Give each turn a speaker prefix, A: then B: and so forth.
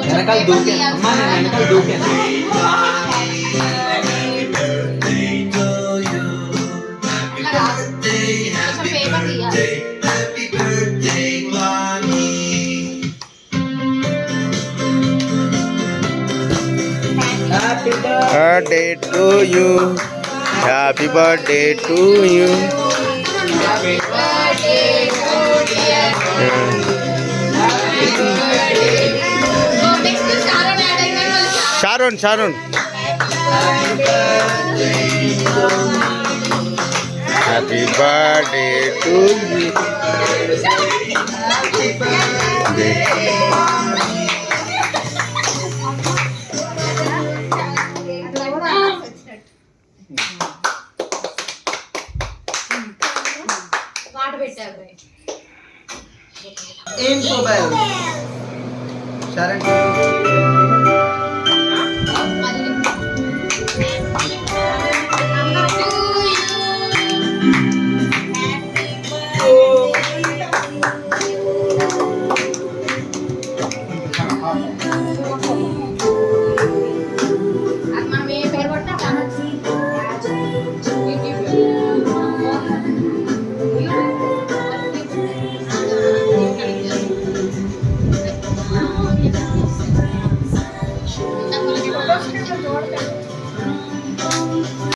A: వెనకాల దూకే అమ్మా, నేను వెనకాల దూకాను.
B: Birthday to you. Happy birthday to you.
C: Happy birthday to dear. Happy birthday. So next to Sharon add ayina.
B: Sharon. Happy birthday to you. Happy birthday.
A: Info bell. Sharon.